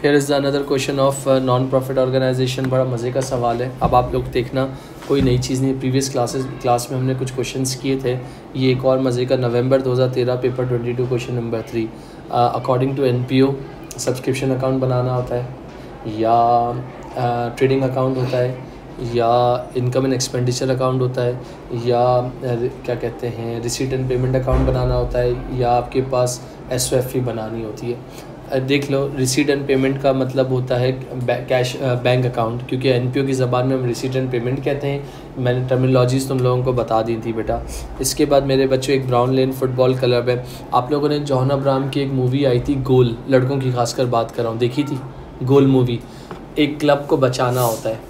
Hair is the another question of non profit organisation. बड़ा मज़े का सवाल है। अब आप लोग देखना, कोई नई चीज़ नहीं। प्रीवियस क्लास में हमने कुछ क्वेश्चंस किए थे। ये एक और मज़े का November 2013 paper 22 question number 3। According to NPO subscription account बनाना होता है या ट्रेडिंग अकाउंट होता है या इनकम एंड एक्सपेंडिचर अकाउंट होता है या क्या कहते हैं रिसीट एंड पेमेंट अकाउंट बनाना होता है या आपके पास SOFE बनानी होती है। देख लो, रिसीट एंड पेमेंट का मतलब होता है कैश बैंक अकाउंट, क्योंकि NPO की ज़बान में हम रिसीट एंड पेमेंट कहते हैं। मैंने टर्मिनोलॉजीज़ तुम लोगों को बता दी थी बेटा। इसके बाद मेरे बच्चों एक ब्राउन लेन फुटबॉल क्लब है। आप लोगों ने जॉन अब्राहम की एक मूवी आई थी गोल, लड़कों की खासकर बात कर रहा हूँ, देखी थी गोल मूवी। एक क्लब को बचाना होता है।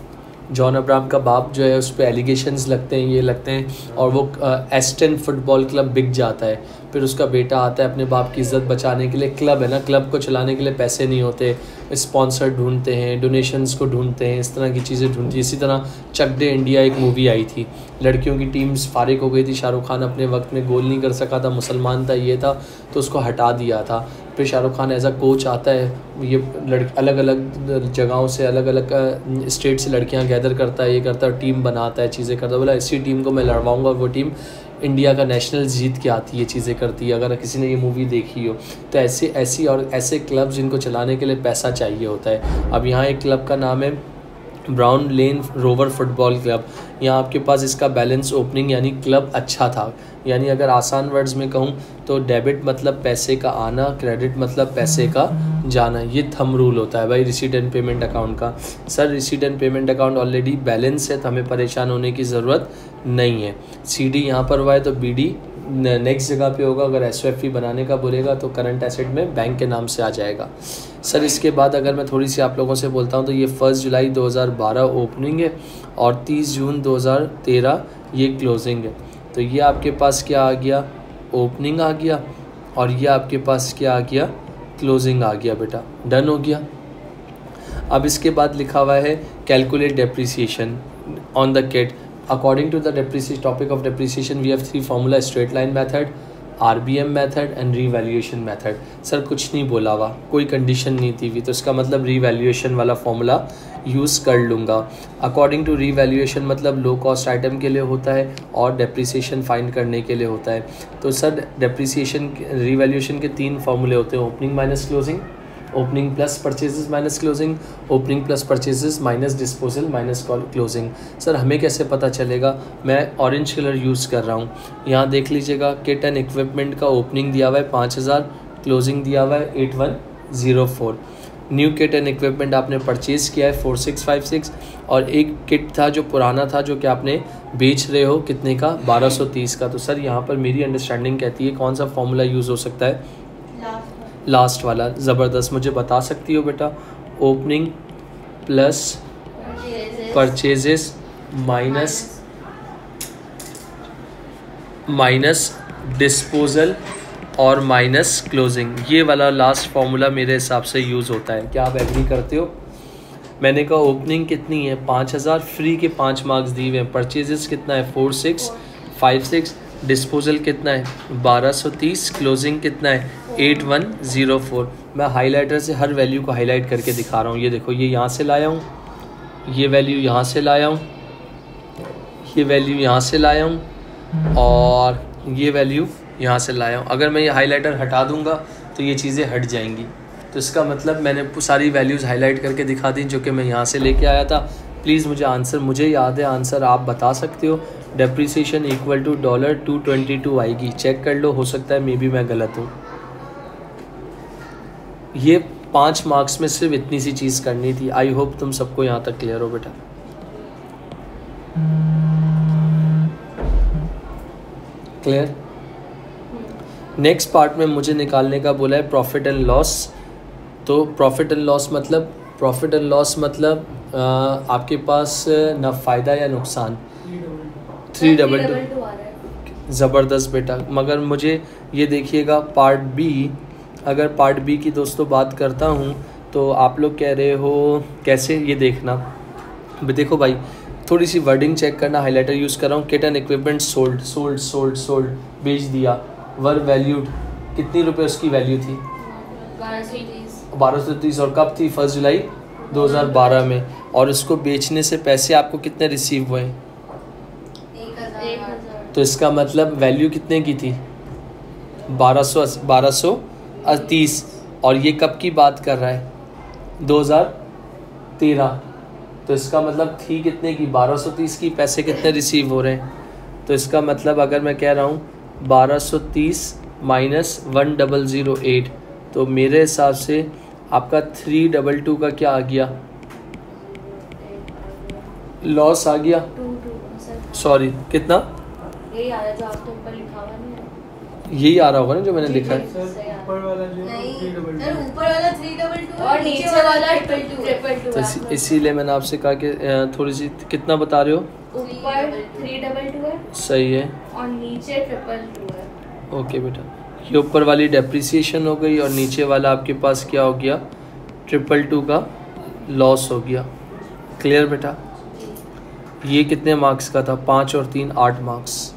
जॉन अब्राहम का बाप जो है उस पर एलिगेशंस लगते हैं, ये लगते हैं, और वो एस्टन फुटबॉल क्लब बिक जाता है। फिर उसका बेटा आता है अपने बाप की इज़्ज़त बचाने के लिए। क्लब है ना, क्लब को चलाने के लिए पैसे नहीं होते, स्पॉन्सर ढूंढते हैं, डोनेशंस को ढूंढते हैं, इस तरह की चीज़ें ढूंढती। इसी तरह चक दे इंडिया एक मूवी आई थी, लड़कियों की टीम्स फारिग हो गई थी, शाहरुख खान अपने वक्त में गोल नहीं कर सका था, मुसलमान था, ये था, तो उसको हटा दिया था। फिर Shahrukh Khan as a coach आता है, ये अलग अलग जगहों से, अलग अलग स्टेट से लड़कियां गैदर करता है, ये करता है, टीम बनाता है, चीज़ें करता है। बोला इसी टीम को मैं लड़वाऊंगा, वो टीम इंडिया का नेशनल जीत के आती है, चीज़ें करती है। अगर किसी ने ये मूवी देखी हो तो ऐसे क्लब जिनको चलाने के लिए पैसा चाहिए होता है। अब यहाँ एक क्लब का नाम है ब्राउन लेन रोवर फुटबॉल क्लब। यहाँ आपके पास इसका बैलेंस ओपनिंग यानी क्लब अच्छा था, यानी अगर आसान वर्ड्स में कहूँ तो डेबिट मतलब पैसे का आना, क्रेडिट मतलब पैसे का जाना। ये थंब रूल होता है भाई रिसीट एंड पेमेंट अकाउंट का। Sir receipt and payment account already balance है तो हमें परेशान होने की ज़रूरत नहीं है। CD यहाँ पर हुआ है तो BD नेक्स्ट जगह पे होगा। अगर SOFE बनाने का बोलेगा तो करंट एसेट में बैंक के नाम से आ जाएगा। सर इसके बाद अगर मैं थोड़ी सी आप लोगों से बोलता हूँ तो ये 1 जुलाई 2012 ओपनिंग है और 30 जून 2013 ये क्लोजिंग है। तो ये आपके पास क्या आ गया, ओपनिंग आ गया, और ये आपके पास क्या आ गया, क्लोजिंग आ गया बेटा। डन हो गया। अब इसके बाद लिखा हुआ है calculate depreciation on the kit. According to the topic of depreciation, we have 3 formula: straight line method, RBM method and revaluation method। Sir कुछ नहीं बोला हुआ, कोई कंडीशन नहीं थी, तो इसका मतलब revaluation वाला फॉर्मूला यूज़ कर लूँगा। अकॉर्डिंग टू revaluation मतलब लो कॉस्ट आइटम के लिए होता है और डेप्रिसिएशन फाइंड करने के लिए होता है। तो सर डेप्रिसिएशन revaluation के 3 फॉर्मूले होते हैं: opening minus closing, opening plus purchases minus closing, opening plus purchases minus disposal minus closing. Sir हमें कैसे पता चलेगा? मैं ऑरेंज कलर यूज़ कर रहा हूँ। यहाँ देख लीजिएगा, किट एंड इक्विपमेंट का ओपनिंग दिया हुआ है 5000, क्लोजिंग दिया हुआ है 8104। न्यू किट एंड इक्विपमेंट आपने परचेज़ किया है 4656, और एक किट था जो पुराना था जो कि आपने बेच रहे हो कितने का, 1230 का। तो सर यहाँ पर मेरी अंडरस्टैंडिंग कहती है कौन सा फॉर्मूला यूज़ हो सकता है? लास्ट वाला। ज़बरदस्त। मुझे बता सकती हो बेटा? Opening plus purchases minus disposal और माइनस क्लोजिंग, ये वाला लास्ट फार्मूला मेरे हिसाब से यूज़ होता है। क्या आप एग्री करते हो? मैंने कहा ओपनिंग कितनी है 5000, फ्री के 5 मार्क्स दिए हुए हैं। परचेजेस कितना है 4656, डिस्पोजल कितना है 1230, क्लोजिंग कितना है 8104। मैं हाइलाइटर से हर वैल्यू को हाईलाइट करके दिखा रहा हूँ। ये देखो, ये यहाँ से लाया हूँ, ये वैल्यू यहाँ से लाया हूँ, ये वैल्यू यहाँ से लाया हूँ, और ये वैल्यू यहाँ से लाया हूँ। अगर मैं ये हाइलाइटर हटा दूँगा तो ये चीज़ें हट जाएंगी। तो इसका मतलब मैंने सारी वैल्यूज़ हाईलाइट करके दिखा दी जो कि मैं यहाँ से लेके आया था। प्लीज़ मुझे याद है आंसर आप बता सकते हो। डेप्रिसिएशन इक्वल टू $222 आएगी, चेक कर लो, हो सकता है मे बी मैं गलत हूँ। ये 5 मार्क्स में सिर्फ इतनी सी चीज़ करनी थी। आई होप तुम सबको यहाँ तक क्लियर हो बेटा। क्लियर? नेक्स्ट पार्ट में मुझे निकालने का बोला है प्रॉफिट एंड लॉस। तो प्रॉफिट एंड लॉस मतलब आपके पास न फ़ायदा या नुकसान। 322 ज़बरदस्त बेटा। मगर मुझे ये देखिएगा पार्ट बी, अगर पार्ट बी की दोस्तों बात करता हूँ तो आप लोग कह रहे हो कैसे, ये देखना। देखो भाई, थोड़ी सी वर्डिंग चेक करना, हाइलाइटर यूज़ कर रहा हूँ। किट एंड इक्विपमेंट सोल्ड बेच दिया। वर वैल्यूड, कितनी रुपए उसकी वैल्यू थी? 1230। और कब थी? 1 जुलाई 2012 में। और इसको बेचने से पैसे आपको कितने रिसीव हुए? 1000। तो इसका मतलब वैल्यू कितने की थी? 1230। और ये कब की बात कर रहा है? 2013। तो इसका मतलब थी कितने की? 1230 की। पैसे कितने रिसीव हो रहे हैं? तो इसका मतलब अगर मैं कह रहा हूँ 1230 माइनस 1008, तो मेरे हिसाब से आपका 322 का क्या आ गया? लॉस आ गया। सॉरी, कितना? यही आ रहा है जो आपके ऊपर लिखा हुआ नहीं है। यही आ रहा होगा ना जो मैंने लिखा है। ऊपर वाला जो नहीं, 322 ऊपर वाला 322 और नीचे वाला 222 तो इसीलिए मैंने आपसे कहा कि थोड़ी सी कितना बता रहे हो? ऊपर 322 है सही है। और नीचे 222 है। ओके बेटा, ये ऊपर वाली डेप्रिसिएशन हो गई और नीचे वाला आपके पास क्या हो गया? 222 का लॉस हो गया। क्लियर बेटा? ये कितने मार्क्स का था? 5 और 3 8 मार्क्स।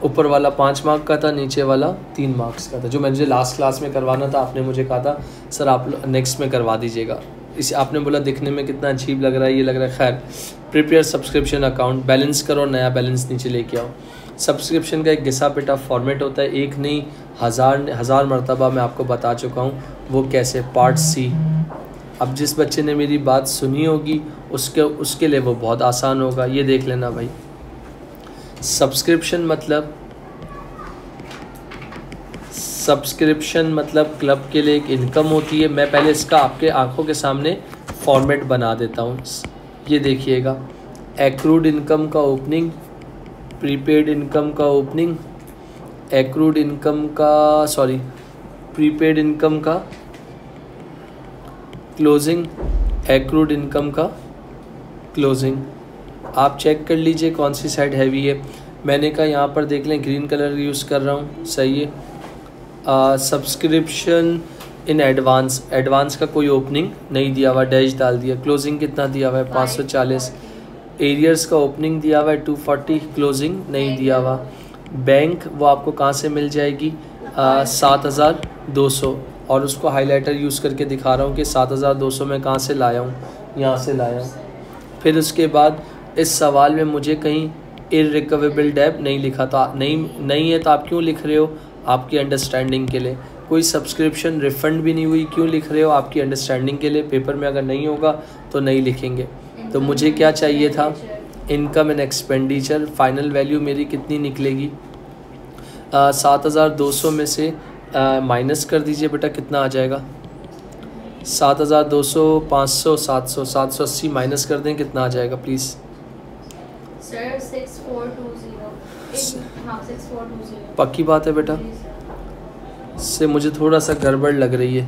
ऊपर वाला 5 मार्क का था, नीचे वाला 3 मार्क्स का था। जो मुझे लास्ट क्लास में करवाना था, आपने मुझे कहा था सर आप नेक्स्ट में करवा दीजिएगा। इसे आपने बोला दिखने में कितना अजीब लग रहा है, ये लग रहा है। खैर, प्रिपेयर सब्सक्रिप्शन अकाउंट, बैलेंस करो, नया बैलेंस नीचे लेके आओ। सब्सक्रिप्शन का एक घिसा पिटा फॉर्मेट होता है, एक नहीं हज़ार मरतबा मैं आपको बता चुका हूँ। वो कैसे? Part C. अब जिस बच्चे ने मेरी बात सुनी होगी उसके लिए वो बहुत आसान होगा। ये देख लेना भाई, सब्सक्रिप्शन मतलब क्लब के लिए एक इनकम होती है। मैं पहले इसका आपके आंखों के सामने फॉर्मेट बना देता हूँ। ये देखिएगा, एक्रूड इनकम का ओपनिंग, प्रीपेड इनकम का ओपनिंग, एक्रूड इनकम का प्रीपेड इनकम का क्लोजिंग, एक्रूड इनकम का क्लोजिंग। आप चेक कर लीजिए कौन सी साइड हैवी है। मैंने कहा यहाँ पर देख लें, ग्रीन कलर यूज़ कर रहा हूँ, सही है। सब्सक्रिप्शन इन एडवांस का कोई ओपनिंग नहीं दिया हुआ, डैश डाल दिया। क्लोजिंग कितना दिया हुआ है? 540। एरियर्स का ओपनिंग दिया हुआ है 240, क्लोजिंग नहीं दिया हुआ। बैंक वो आपको कहाँ से मिल जाएगी? 7200। और उसको हाइलाइटर यूज़ करके दिखा रहा हूँ कि 7200 में कहाँ से लाया हूँ, यहाँ से लाया हूँ। फिर उसके बाद इस सवाल में मुझे कहीं इररिकवेबल डेब्ट नहीं लिखा था। नहीं है तो आप क्यों लिख रहे हो? आपकी अंडरस्टैंडिंग के लिए। कोई सब्सक्रिप्शन रिफ़ंड भी नहीं हुई, क्यों लिख रहे हो? आपकी अंडरस्टैंडिंग के लिए। पेपर में अगर नहीं होगा तो नहीं लिखेंगे। तो मुझे क्या चाहिए था? Income and expenditure. Final value मेरी कितनी निकलेगी? 7200 में से माइनस कर दीजिए बेटा, कितना आ जाएगा? 7200, 500, 700, 780 माइनस कर दें, कितना आ जाएगा प्लीज़? सर 6420। हाँ 6420। पक्की बात है बेटा? से मुझे थोड़ा सा गड़बड़ लग रही है।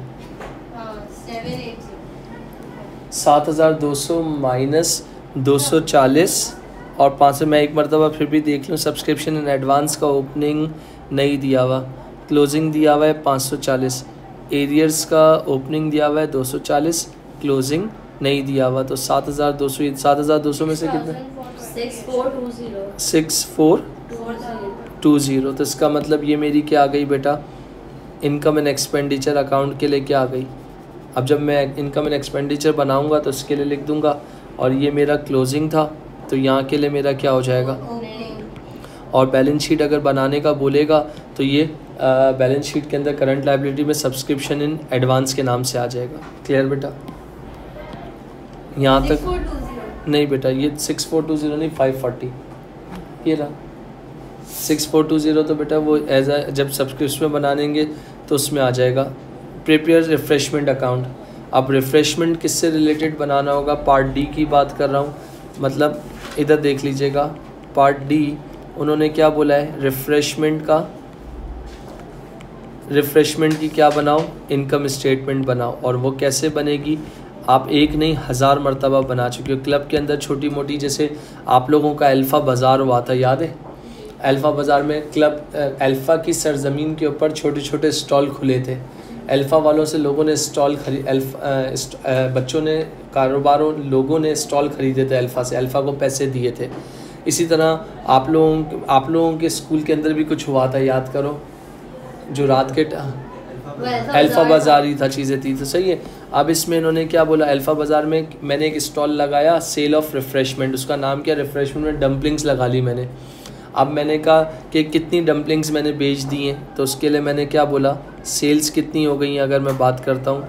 7200 माइनस 240 और 500। मैं एक मरतबा फिर भी देख लूँ। सब्सक्रिप्शन इन एडवांस का ओपनिंग नहीं दिया हुआ, क्लोजिंग दिया हुआ है 540। एरियर्स का ओपनिंग दिया हुआ है 240, क्लोजिंग नहीं दिया हुआ। तो 7200 में से कितना? 6420। तो इसका मतलब ये मेरी क्या आ गई बेटा? इनकम एंड एक्सपेंडिचर अकाउंट के लिए क्या आ गई? अब जब मैं इनकम एंड एक्सपेंडिचर बनाऊंगा तो इसके लिए लिख दूंगा। और ये मेरा क्लोजिंग था, तो यहाँ के लिए मेरा क्या हो जाएगा? और बैलेंस शीट अगर बनाने का बोलेगा तो ये बैलेंस शीट के अंदर करंट लायबिलिटी में सब्सक्रिप्शन इन एडवांस के नाम से आ जाएगा। क्लियर बेटा? यहाँ तक? नहीं बेटा, ये 6420 नहीं, 540 ये रहा। 6420 तो बेटा वो एज जब सब्सक्रिप्शन बनाएंगे तो उसमें आ जाएगा। Prepare refreshment account. अब रिफ़्रेशमेंट किससे रिलेटेड बनाना होगा? पार्ट डी की बात कर रहा हूँ। मतलब इधर देख लीजिएगा, पार्ट डी उन्होंने क्या बोला है? रिफ़्रेशमेंट की क्या बनाओ? इनकम स्टेटमेंट बनाओ। और वो कैसे बनेगी? आप एक नहीं 1000 मरतबा बना चुके हो। क्लब के अंदर छोटी मोटी, जैसे आप लोगों का अल्फ़ा बाज़ार हुआ था, याद है? अल्फ़ा बाज़ार में क्लब अल्फ़ा की सरजमीन के ऊपर छोटे छोटे स्टॉल खुले थे। अल्फ़ा वालों से लोगों ने स्टॉल बच्चों ने लोगों ने स्टॉल ख़रीदे थे अल्फ़ा से, अल्फ़ा को पैसे दिए थे। इसी तरह आप लोगों के स्कूल के अंदर भी कुछ हुआ था, याद करो, जो रात के अल्फ़ा बाज़ार ही था, चीज़ें थी, तो सही है। अब इसमें इन्होंने क्या बोला, अल्फ़ा बाज़ार में मैंने एक स्टॉल लगाया, सेल ऑफ रिफ़्रेशमेंट, उसका नाम क्या, रिफ़्रेशमेंट में डम्पलिंग्स लगा ली मैंने। अब मैंने कहा कि कितनी डम्पलिंग्स मैंने बेच दी हैं, तो उसके लिए मैंने क्या बोला, सेल्स कितनी हो गई हैं, अगर मैं बात करता हूँ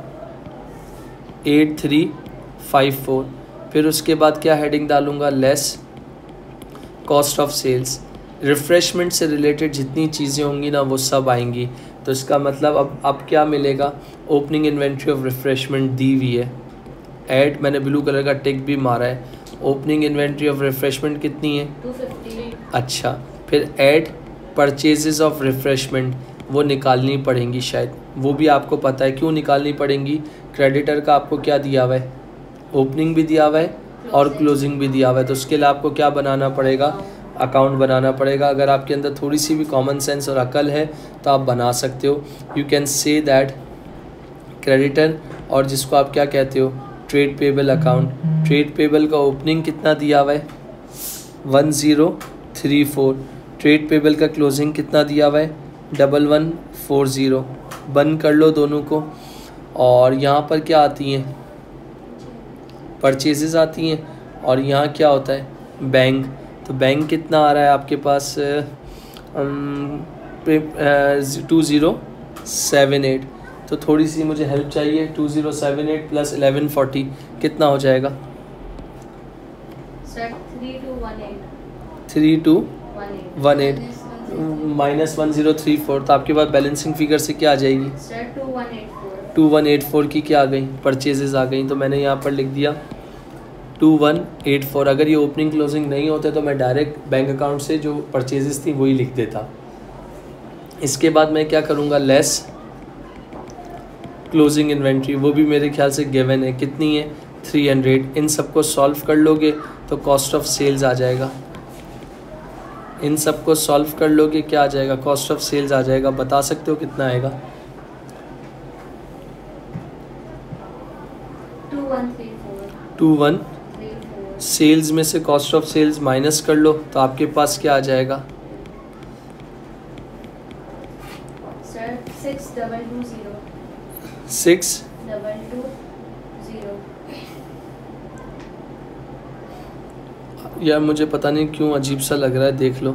8354। फिर उसके बाद क्या हेडिंग डालूँगा, less cost of sales. Refreshment से रिलेटेड जितनी चीज़ें होंगी ना वो सब आएंगी, तो इसका मतलब अब क्या मिलेगा, ओपनिंग इन्वेंट्री ऑफ रिफ़्रेशमेंट दी हुई है, ऐड, मैंने ब्लू कलर का टिक भी मारा है। ओपनिंग इन्वेंट्री ऑफ रिफ़्रेशमेंट कितनी है, 250। अच्छा, फिर ऐड परचेजेस ऑफ रिफ़्रेशमेंट, वो निकालनी पड़ेंगी शायद, वो भी आपको पता है क्यों निकालनी पड़ेंगी। क्रेडिटर का आपको क्या दिया हुआ है, ओपनिंग भी दिया हुआ है और क्लोजिंग भी दिया हुआ है, तो उसके लिए आपको क्या बनाना पड़ेगा, अकाउंट बनाना पड़ेगा। अगर आपके अंदर थोड़ी सी भी कॉमन सेंस और अकल है तो आप बना सकते हो। You can say that creditor, और जिसको आप क्या कहते हो, trade payable account, trade payable का ओपनिंग कितना दिया हुआ है 1034, ट्रेड पेबल का क्लोजिंग कितना दिया हुआ है 1140। बंद कर लो दोनों को, और यहाँ पर क्या आती हैं, परचेजेस आती हैं, और यहाँ क्या होता है, बैंक। तो बैंक कितना आ रहा है आपके पास 2078, तो थोड़ी सी मुझे हेल्प चाहिए। 2078 प्लस 1140 कितना हो जाएगा, सर 3218। 3218 माइनस 1034, तो आपके पास बैलेंसिंग फिगर से क्या आ जाएगी, सर 2184। 2184 की क्या आ गई, परचेजेस आ गई, तो मैंने यहाँ पर लिख दिया 2184। अगर ये ओपनिंग क्लोजिंग नहीं होते तो मैं डायरेक्ट बैंक अकाउंट से जो परचेजेस थी वही लिख देता। इसके बाद मैं क्या करूँगा, लेस क्लोजिंग इन्वेंट्री, वो भी मेरे ख्याल से गिवन है, कितनी है 300। इन सबको सॉल्व कर लोगे तो कॉस्ट ऑफ सेल्स आ जाएगा, इन सबको सॉल्व कर लोगे क्या आ जाएगा, कॉस्ट ऑफ सेल्स आ जाएगा। बता सकते हो कितना आएगा, 21 सेल्स में से कॉस्ट ऑफ सेल्स माइनस कर लो तो आपके पास क्या आ जाएगा, सर 6220। 6220। यार मुझे पता नहीं क्यों अजीब सा लग रहा है, देख लो।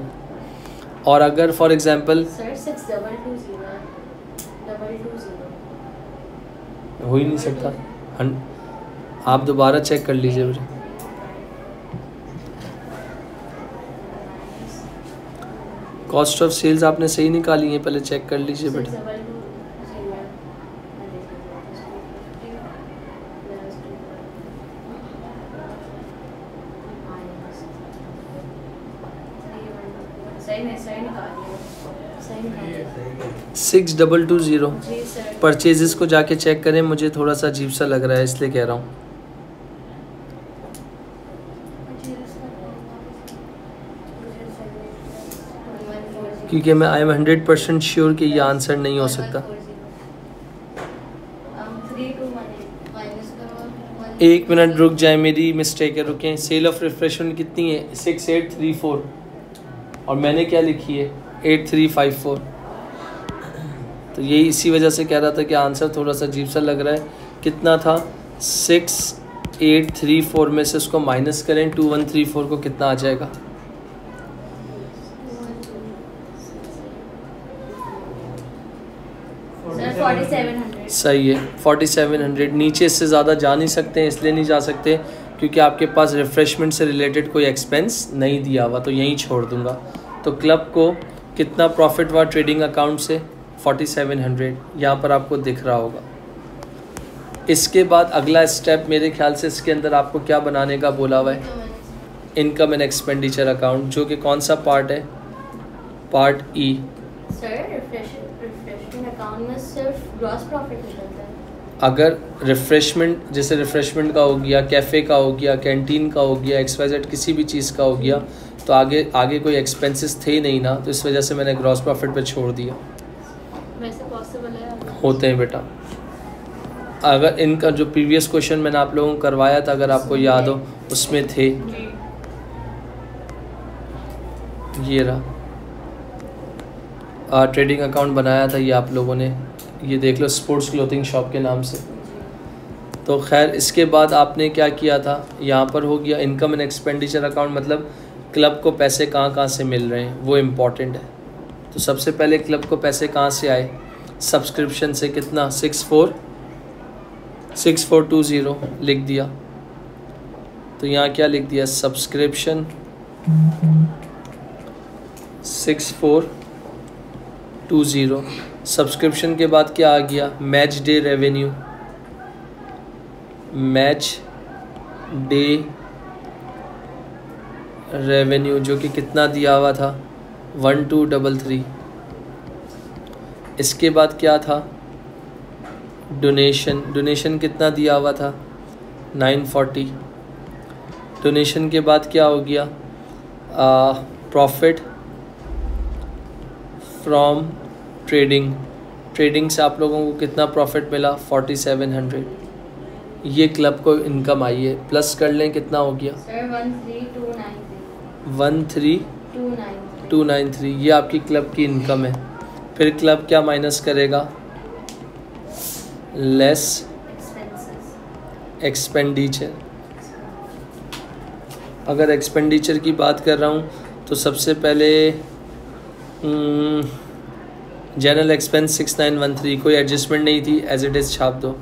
और अगर फॉर एग्जांपल सर 6220 हो ही नहीं सकता, आप दोबारा चेक कर लीजिए मुझे। कॉस्ट ऑफ सेल्स आपने सही निकाली है, पहले चेक कर लीजिए बेटा। सही निकालिए। 6220 जी सर। परचेजेस को जाके चेक करें, मुझे थोड़ा सा अजीब सा लग रहा है इसलिए कह रहा हूँ। क्योंकि मैं आई एम 100% श्योर कि ये आंसर नहीं हो सकता। 1 मिनट रुक जाए, मेरी मिस्टेक है, रुकें। सेल ऑफ रिफ्रेशमेंट कितनी है 6834, और मैंने क्या लिखी है 8354। तो यही इसी वजह से कह रहा था कि आंसर थोड़ा सा अजीब सा लग रहा है। कितना था 6834 में से उसको माइनस करें 2134 को कितना आ जाएगा, सर 4700। सही है 4700। नीचे इससे ज़्यादा जा नहीं सकते हैं, इसलिए नहीं जा सकते क्योंकि आपके पास रिफ़्रेशमेंट से रिलेटेड कोई एक्सपेंस नहीं दिया हुआ, तो यहीं छोड़ दूंगा। तो क्लब को कितना प्रॉफिट हुआ ट्रेडिंग अकाउंट से 4700, यहाँ पर आपको दिख रहा होगा। इसके बाद अगला स्टेप मेरे ख्याल से इसके अंदर आपको क्या बनाने का बोला हुआ है, इनकम एंड एक्सपेंडिचर अकाउंट, जो कि कौन सा पार्ट है, पार्ट ई। सर रिफ्रेशमेंट अकाउंट में सिर्फ ग्रॉस प्रॉफिट निकलता है। अगर रिफ़्रेशमेंट, जैसे रिफ़्रेशमेंट का हो गया, कैफ़े का हो गया, कैंटीन का हो गया, XYZ किसी भी चीज़ का हो गया, तो आगे कोई एक्सपेंसेस थे नहीं ना, तो इस वजह से मैंने ग्रॉस प्रॉफिट पे छोड़ दिया। वैसे पॉसिबल है, होते हैं बेटा। अगर इनका जो प्रीवियस क्वेश्चन मैंने आप लोगों को करवाया था, अगर आपको याद हो, उसमें थे, ये रहा ट्रेडिंग अकाउंट बनाया था ये आप लोगों ने, ये देख लो, स्पोर्ट्स क्लोथिंग शॉप के नाम से। तो खैर इसके बाद आपने क्या किया था, यहाँ पर हो गया इनकम एंड एक्सपेंडिचर अकाउंट, मतलब क्लब को पैसे कहाँ कहाँ से मिल रहे हैं वो इम्पॉर्टेंट है। तो सबसे पहले क्लब को पैसे कहाँ से आए, सब्सक्रिप्शन से। कितना, 6420 लिख दिया। तो यहाँ क्या लिख दिया, सब्सक्रिप्शन 6420। सब्सक्रिप्शन के बाद क्या आ गया, match day revenue. Match day revenue जो कि कितना दिया हुआ था, 1233। इसके बाद क्या था, डोनेशन। डोनेशन कितना दिया हुआ था, 940। डोनेशन के बाद क्या हो गया, प्रॉफिट फ्रॉम ट्रेडिंग। ट्रेडिंग से आप लोगों को कितना प्रॉफिट मिला, 4700। ये क्लब को इनकम आई है। प्लस कर लें, कितना हो गया, सर 13293। 13293। ये आपकी क्लब की इनकम है। फिर क्लब क्या माइनस करेगा, लेस एक्सपेंडिचर। अगर एक्सपेंडिचर की बात कर रहा हूँ तो सबसे पहले जनरल एक्सपेंस 6913, कोई एडजस्टमेंट नहीं थी, एज इट इज़ छाप दो।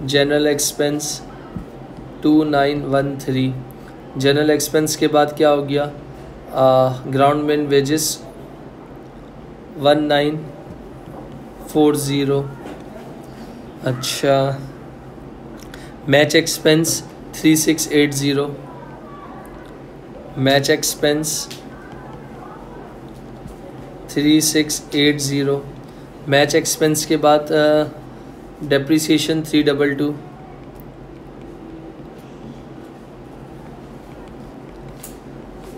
General expense 2913। जनरल एक्सपेंस के बाद क्या हो गया, ग्राउंड मैन वेजेस 1940। अच्छा, match expense 3680। Match expense 3680। Match expense के बाद डेप्रिसिएशन 322।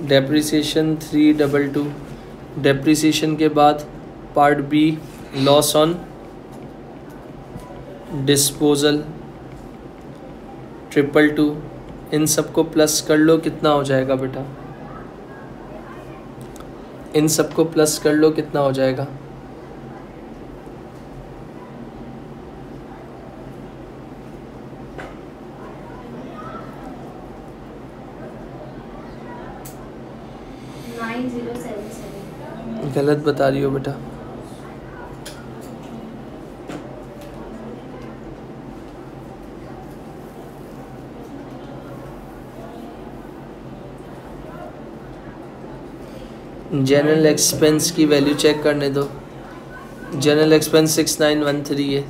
डेप्रिसिएशन 322। डेप्रिसिएशन के बाद part B, loss on disposal 222। इन सबको प्लस कर लो, कितना हो जाएगा बेटा, इन सबको प्लस कर लो, कितना हो जाएगा, गलत बता रही हो बेटा। जनरल एक्सपेंस की वैल्यू चेक करने दो। जनरल एक्सपेंस 6913 है,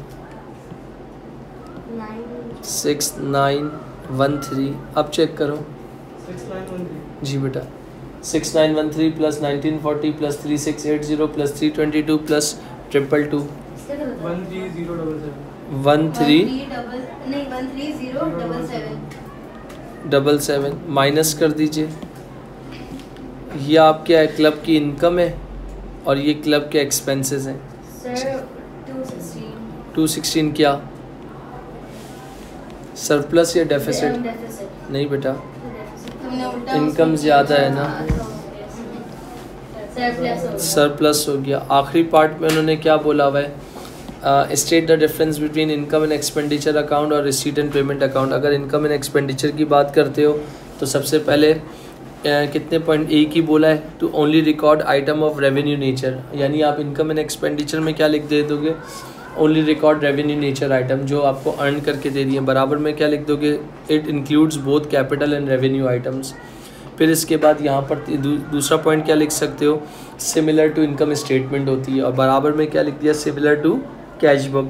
6913। अब चेक करो। 6913 जी बेटा, 6913 plus 1940 plus 3680 plus 322 plus 222 13077 minus कर दीजिए। ये आपके क्लब की इनकम है और ये क्लब के एक्सपेंसेस हैं। सर 216 क्या, सरप्लस या डेफिसिट? नहीं बेटा, इनकम ज़्यादा है ना, सरप्लस हो गया। आखिरी पार्ट में उन्होंने क्या बोला हुआ है, state the difference between income and expenditure account और रिसीट एंड पेमेंट अकाउंट। अगर इनकम एंड एक्सपेंडिचर की बात करते हो तो सबसे पहले कितने पॉइंट ए की बोला है, to only record item of revenue nature. यानी आप इनकम एंड एक्सपेंडिचर में क्या लिख दे दोगे, only record revenue nature item जो आपको अर्न करके दे रही है। बराबर में क्या लिख दोगे, it includes both capital and revenue items. फिर इसके बाद यहाँ पर दूसरा पॉइंट क्या लिख सकते हो, सिमिलर टू इनकम स्टेटमेंट होती है, और बराबर में क्या लिख दिया, सिमिलर टू कैश बुक।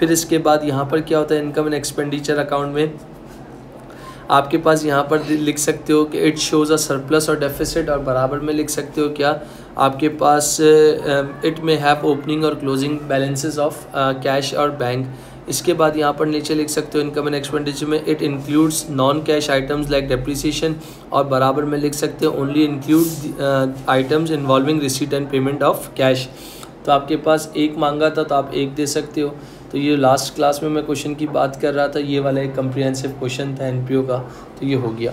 फिर इसके बाद यहाँ पर क्या होता है, इनकम एंड एक्सपेंडिचर अकाउंट में आपके पास यहाँ पर लिख सकते हो कि इट शोज़ अ सरप्लस और डेफिसिट, और बराबर में लिख सकते हो क्या, आपके पास इट में हैव ओपनिंग और क्लोजिंग बैलेंसेस ऑफ कैश और बैंक। इसके बाद यहाँ पर नीचे लिख सकते हो इनकम एंड एक्सपेंडिचर में it includes non cash items like depreciation, और बराबर में लिख सकते हो only include items involving receipt and payment of cash. तो आपके पास एक मांगा था तो आप एक दे सकते हो। तो ये लास्ट क्लास में मैं क्वेश्चन की बात कर रहा था, ये वाला एक कम्प्रिहेंसिव क्वेश्चन था एनपीओ का, तो ये हो गया।